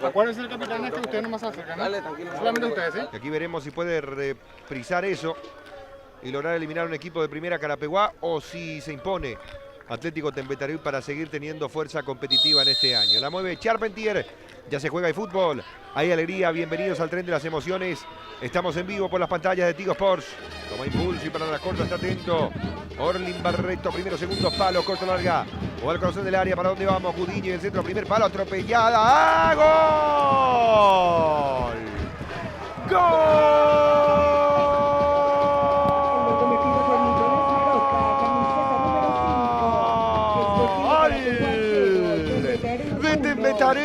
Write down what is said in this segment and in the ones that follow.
Acuérdense el capitán es que ustedes no más acercan, ¿no? Solamente ustedes, ¿sí? Y aquí veremos si puede reprisar eso y lograr eliminar un equipo de primera Carapeguá o si se impone Atlético Tembetarí para seguir teniendo fuerza competitiva en este año. La mueve Charpentier, ya se juega el fútbol, hay alegría, bienvenidos al tren de las emociones. Estamos en vivo por las pantallas de Tigo Sports. Toma impulso y para la corta está atento. Orlin Barreto, primero, segundo palo, corto, larga. O al corazón del área, ¿para dónde vamos? Gudiño y el centro, primer palo, atropellada. ¡Ah, gol! ¡Gol! ¡De Tembetarí!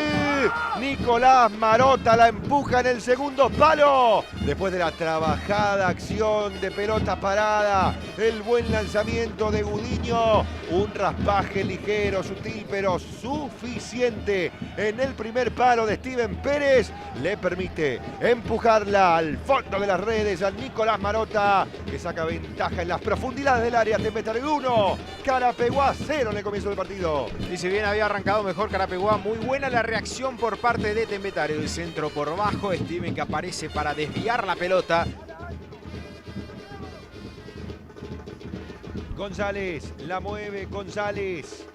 Nicolás Marota la empuja en el segundo palo. Después de la trabajada acción de pelota parada, el buen lanzamiento de Gudiño, un raspaje ligero, sutil, pero suficiente en el primer palo de Steven Pérez, le permite empujarla al fondo de las redes a Nicolás Marota, que saca ventaja en las profundidades del área. Tembetarí 1, Carapeguá 0 en el comienzo del partido. Y si bien había arrancado mejor Carapeguá, muy buena la reacción por parte de Tembetarí. El centro por bajo, Steven que aparece para desviar la pelota. González, la mueve González.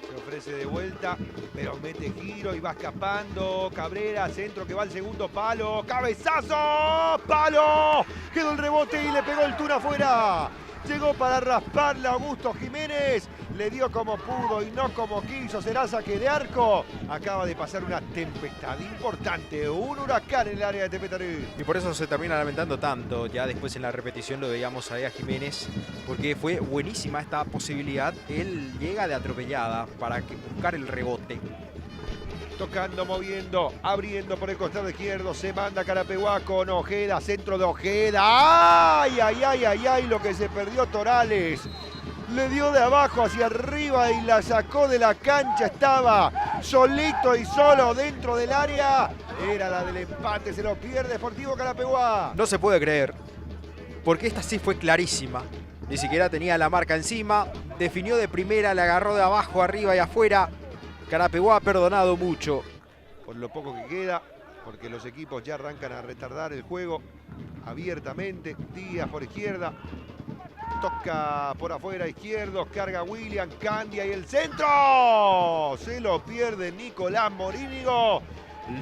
Se ofrece de vuelta, pero mete giro y va escapando. Cabrera, centro que va al segundo palo. ¡Cabezazo! ¡Palo! Quedó el rebote y le pegó el Tuna afuera. Llegó para rasparle a Augusto Jiménez. Le dio como pudo y no como quiso. Será saque de arco. Acaba de pasar una tempestad importante. Un huracán en el área de Tembetarí. Y por eso se termina lamentando tanto. Ya después en la repetición lo veíamos ahí a Jiménez, porque fue buenísima esta posibilidad. Él llega de atropellada para buscar el rebote. Tocando, moviendo, abriendo por el costado izquierdo. Se manda Carapeguá con Ojeda, centro de Ojeda. ¡Ay, ay, ay, ay, ay! Lo que se perdió Torales. Le dio de abajo hacia arriba y la sacó de la cancha. Estaba solito y solo dentro del área. Era la del empate, se lo pierde Sportivo Carapeguá. No se puede creer, porque esta sí fue clarísima. Ni siquiera tenía la marca encima. Definió de primera, le agarró de abajo, arriba y afuera. Carapeguá ha perdonado mucho. Por lo poco que queda, porque los equipos ya arrancan a retardar el juego abiertamente. Díaz por izquierda. Toca por afuera izquierdo, carga William, Candia y el centro. Se lo pierde Nicolás Morínigo.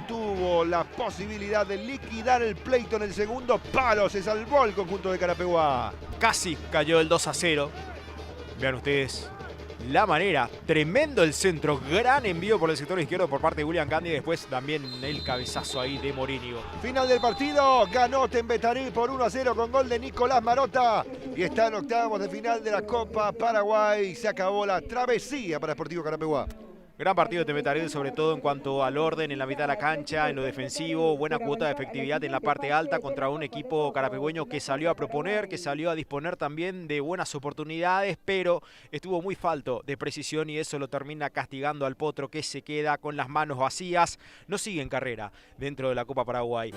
Tuvo la posibilidad de liquidar el pleito en el segundo palo. Se salvó el conjunto de Carapeguá. Casi cayó el 2-0. Vean ustedes la manera. Tremendo el centro. Gran envío por el sector izquierdo por parte de William Candia. Y después también el cabezazo ahí de Morínigo. Final del partido. Ganó Tembetarí por 1-0 con gol de Nicolás Marota. Y está en octavos de final de la Copa Paraguay. Se acabó la travesía para Sportivo Carapeguá. Gran partido de Tembetarí, sobre todo en cuanto al orden en la mitad de la cancha, en lo defensivo, buena cuota de efectividad en la parte alta contra un equipo carapegüeño que salió a proponer, que salió a disponer también de buenas oportunidades, pero estuvo muy falto de precisión y eso lo termina castigando al Potro, que se queda con las manos vacías. No sigue en carrera dentro de la Copa Paraguay.